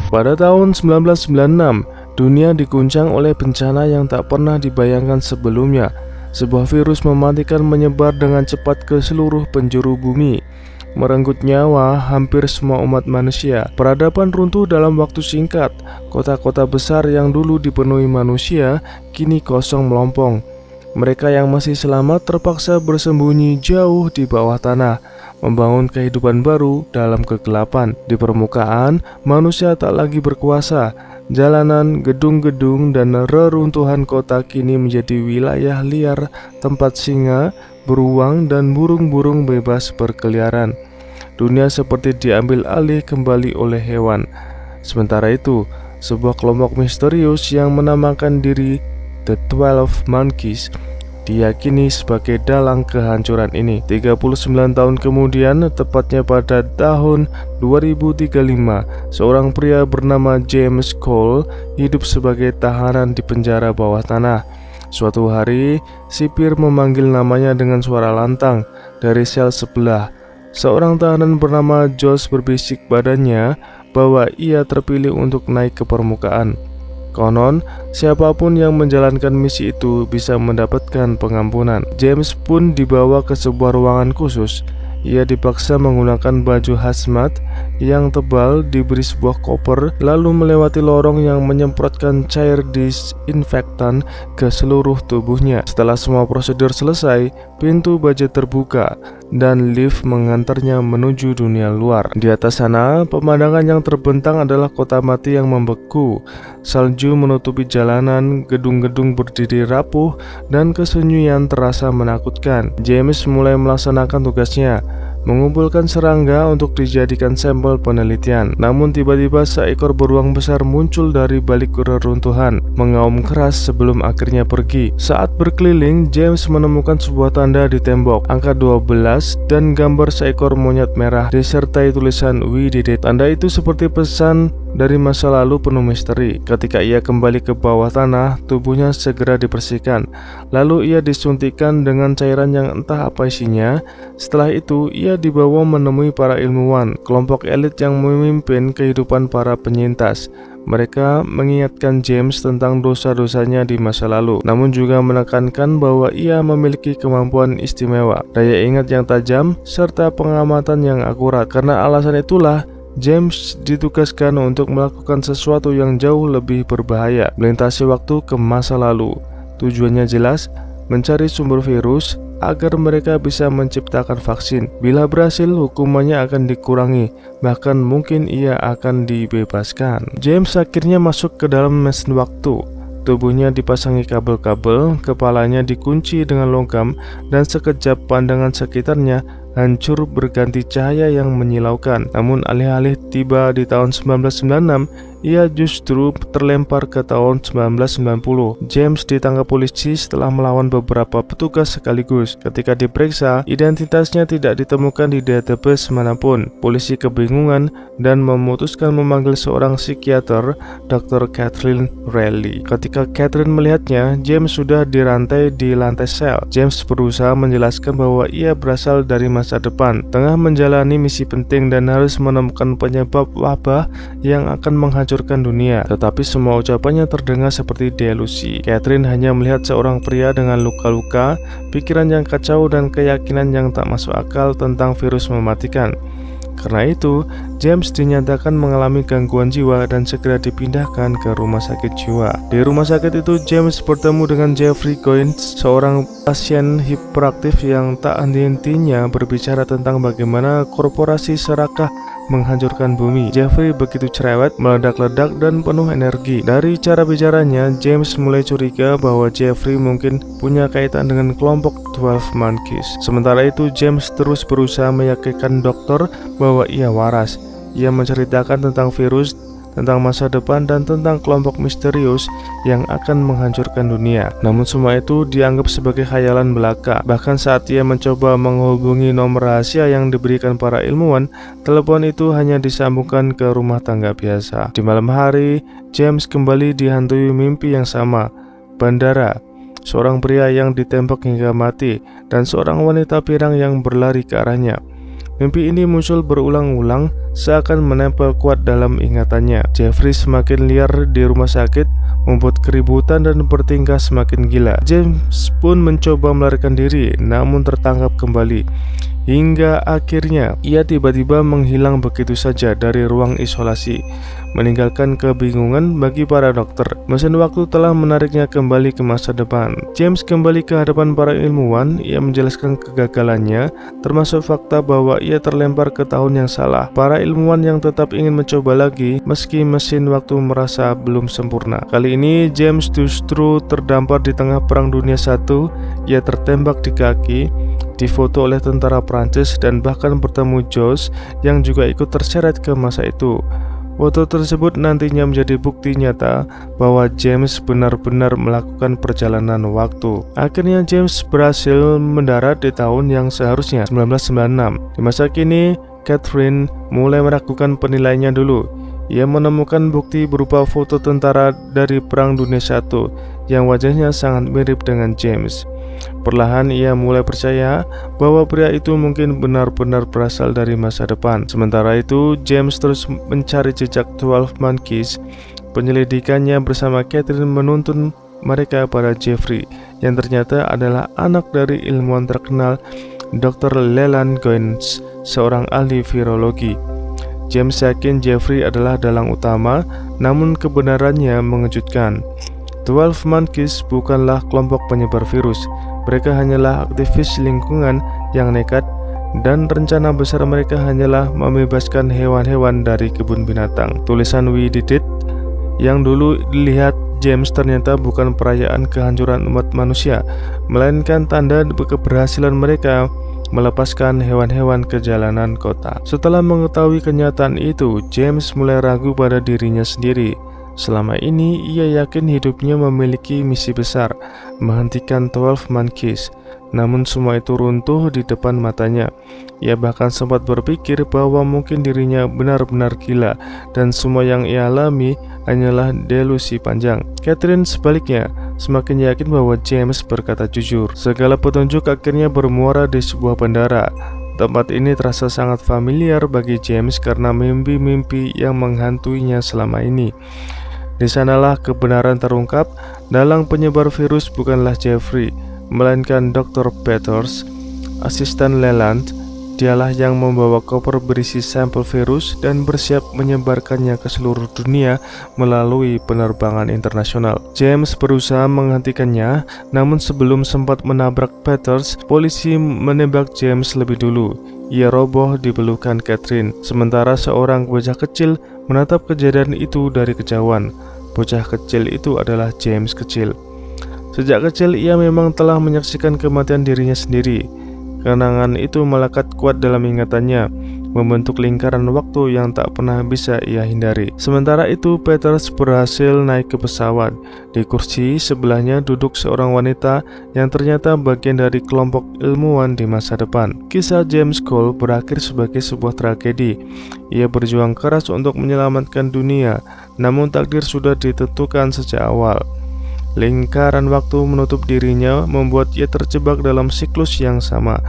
Pada tahun 1996, dunia diguncang oleh bencana yang tak pernah dibayangkan sebelumnya. Sebuah virus mematikan menyebar dengan cepat ke seluruh penjuru bumi, merenggut nyawa hampir semua umat manusia. Peradaban runtuh dalam waktu singkat. Kota-kota besar yang dulu dipenuhi manusia kini kosong melompong. Mereka yang masih selamat terpaksa bersembunyi jauh di bawah tanah, membangun kehidupan baru dalam kegelapan. Di permukaan, manusia tak lagi berkuasa. Jalanan, gedung-gedung, dan reruntuhan kota kini menjadi wilayah liar tempat singa, beruang, dan burung-burung bebas berkeliaran. Dunia seperti diambil alih kembali oleh hewan. Sementara itu, sebuah kelompok misterius yang menamakan diri The 12 Monkeys diyakini sebagai dalang kehancuran ini. 39 tahun kemudian, tepatnya pada tahun 2035, seorang pria bernama James Cole hidup sebagai tahanan di penjara bawah tanah. Suatu hari, sipir memanggil namanya dengan suara lantang dari sel sebelah. Seorang tahanan bernama Josh berbisik badannya bahwa ia terpilih untuk naik ke permukaan. Konon, siapapun yang menjalankan misi itu bisa mendapatkan pengampunan. James pun dibawa ke sebuah ruangan khusus. Ia dipaksa menggunakan baju hazmat yang tebal, diberi sebuah koper, lalu melewati lorong yang menyemprotkan cair disinfektan ke seluruh tubuhnya. Setelah semua prosedur selesai, pintu baja terbuka dan lift mengantarnya menuju dunia luar. Di atas sana, pemandangan yang terbentang adalah kota mati yang membeku. Salju menutupi jalanan, gedung-gedung berdiri rapuh, dan kesunyian terasa menakutkan. James mulai melaksanakan tugasnya, mengumpulkan serangga untuk dijadikan sampel penelitian. Namun tiba-tiba seekor beruang besar muncul dari balik reruntuhan, mengaum keras sebelum akhirnya pergi. Saat berkeliling, James menemukan sebuah tanda di tembok, angka 12 dan gambar seekor monyet merah disertai tulisan "We did it". Tanda itu seperti pesan dari masa lalu penuh misteri. Ketika ia kembali ke bawah tanah, tubuhnya segera dibersihkan. Lalu ia disuntikkan dengan cairan yang entah apa isinya. Setelah itu, ia dibawa menemui para ilmuwan, kelompok elit yang memimpin kehidupan para penyintas. Mereka mengingatkan James tentang dosa-dosanya di masa lalu, namun juga menekankan bahwa ia memiliki kemampuan istimewa, daya ingat yang tajam, serta pengamatan yang akurat. Karena alasan itulah, James ditugaskan untuk melakukan sesuatu yang jauh lebih berbahaya, melintasi waktu ke masa lalu. Tujuannya jelas, mencari sumber virus agar mereka bisa menciptakan vaksin. Bila berhasil, hukumannya akan dikurangi, bahkan mungkin ia akan dibebaskan. James akhirnya masuk ke dalam mesin waktu. Tubuhnya dipasangi kabel-kabel, kepalanya dikunci dengan logam, dan sekejap pandangan sekitarnya hancur berganti cahaya yang menyilaukan. Namun alih-alih tiba di tahun 1996, ia justru terlempar ke tahun 1990. James ditangkap polisi setelah melawan beberapa petugas sekaligus. Ketika diperiksa, identitasnya tidak ditemukan di database manapun. Polisi kebingungan dan memutuskan memanggil seorang psikiater, Dr. Catherine Reilly. Ketika Catherine melihatnya, James sudah dirantai di lantai sel. James berusaha menjelaskan bahwa ia berasal dari masa depan, tengah menjalani misi penting dan harus menemukan penyebab wabah yang akan menghancurkan dunia. Tetapi semua ucapannya terdengar seperti delusi. Catherine hanya melihat seorang pria dengan luka-luka, pikiran yang kacau, dan keyakinan yang tak masuk akal tentang virus mematikan. Karena itu, James dinyatakan mengalami gangguan jiwa dan segera dipindahkan ke rumah sakit jiwa. Di rumah sakit itu, James bertemu dengan Jeffrey Coyne, seorang pasien hiperaktif yang tak henti-hentinya berbicara tentang bagaimana korporasi serakah menghancurkan bumi. Jeffrey begitu cerewet, meledak-ledak, dan penuh energi. Dari cara bicaranya, James mulai curiga bahwa Jeffrey mungkin punya kaitan dengan kelompok 12 Monkeys. Sementara itu, James terus berusaha meyakinkan dokter bahwa ia waras. Ia menceritakan tentang virus, tentang masa depan, dan tentang kelompok misterius yang akan menghancurkan dunia. Namun semua itu dianggap sebagai khayalan belaka. Bahkan saat ia mencoba menghubungi nomor rahasia yang diberikan para ilmuwan, telepon itu hanya disambungkan ke rumah tangga biasa. Di malam hari, James kembali dihantui mimpi yang sama. Bandara, seorang pria yang ditembak hingga mati, dan seorang wanita pirang yang berlari ke arahnya. Mimpi ini muncul berulang-ulang, seakan menempel kuat dalam ingatannya. Jeffrey semakin liar di rumah sakit, membuat keributan dan bertingkah semakin gila. James pun mencoba melarikan diri, namun tertangkap kembali. Hingga akhirnya ia tiba-tiba menghilang begitu saja dari ruang isolasi, meninggalkan kebingungan bagi para dokter. Mesin waktu telah menariknya kembali ke masa depan. James kembali ke hadapan para ilmuwan. Ia menjelaskan kegagalannya, termasuk fakta bahwa ia terlempar ke tahun yang salah. Para ilmuwan yang tetap ingin mencoba lagi, meski mesin waktu merasa belum sempurna. Kali ini James justru terdampar di tengah Perang Dunia I. Ia tertembak di kaki, difoto oleh tentara Prancis, dan bahkan bertemu Josh yang juga ikut terseret ke masa itu. Foto tersebut nantinya menjadi bukti nyata bahwa James benar-benar melakukan perjalanan waktu. Akhirnya James berhasil mendarat di tahun yang seharusnya, 1996. Di masa kini, Catherine mulai meragukan penilaiannya dulu. Ia menemukan bukti berupa foto tentara dari Perang Dunia I yang wajahnya sangat mirip dengan James. Perlahan ia mulai percaya bahwa pria itu mungkin benar-benar berasal dari masa depan. Sementara itu, James terus mencari jejak 12 Monkeys. Penyelidikannya bersama Catherine menuntun mereka pada Jeffrey, yang ternyata adalah anak dari ilmuwan terkenal Dr. Leland Goins, seorang ahli virologi. James yakin Jeffrey adalah dalang utama, namun kebenarannya mengejutkan. 12 Monkeys bukanlah kelompok penyebar virus. Mereka hanyalah aktivis lingkungan yang nekat, dan rencana besar mereka hanyalah membebaskan hewan-hewan dari kebun binatang. Tulisan We Did It yang dulu dilihat James ternyata bukan perayaan kehancuran umat manusia, melainkan tanda keberhasilan mereka melepaskan hewan-hewan ke jalanan kota. Setelah mengetahui kenyataan itu, James mulai ragu pada dirinya sendiri. Selama ini ia yakin hidupnya memiliki misi besar, menghentikan 12 Monkeys. Namun semua itu runtuh di depan matanya. Ia bahkan sempat berpikir bahwa mungkin dirinya benar-benar gila, dan semua yang ia alami hanyalah delusi panjang. Catherine sebaliknya semakin yakin bahwa James berkata jujur. Segala petunjuk akhirnya bermuara di sebuah bandara. Tempat ini terasa sangat familiar bagi James karena mimpi-mimpi yang menghantuinya selama ini. Di sanalah kebenaran terungkap. Dalang penyebar virus bukanlah Jeffrey, melainkan Dr. Peters, asisten Leland. Dialah yang membawa koper berisi sampel virus dan bersiap menyebarkannya ke seluruh dunia melalui penerbangan internasional. James berusaha menghentikannya, namun sebelum sempat menabrak Peters, polisi menembak James lebih dulu. Ia roboh di pelukan Catherine, sementara seorang bocah kecil menatap kejadian itu dari kejauhan. Bocah kecil itu adalah James kecil. Sejak kecil ia memang telah menyaksikan kematian dirinya sendiri. Kenangan itu melekat kuat dalam ingatannya, membentuk lingkaran waktu yang tak pernah bisa ia hindari. Sementara itu, Peters berhasil naik ke pesawat. Di kursi sebelahnya duduk seorang wanita yang ternyata bagian dari kelompok ilmuwan di masa depan. Kisah James Cole berakhir sebagai sebuah tragedi. Ia berjuang keras untuk menyelamatkan dunia, namun takdir sudah ditentukan sejak awal. Lingkaran waktu menutup dirinya, membuat ia terjebak dalam siklus yang sama.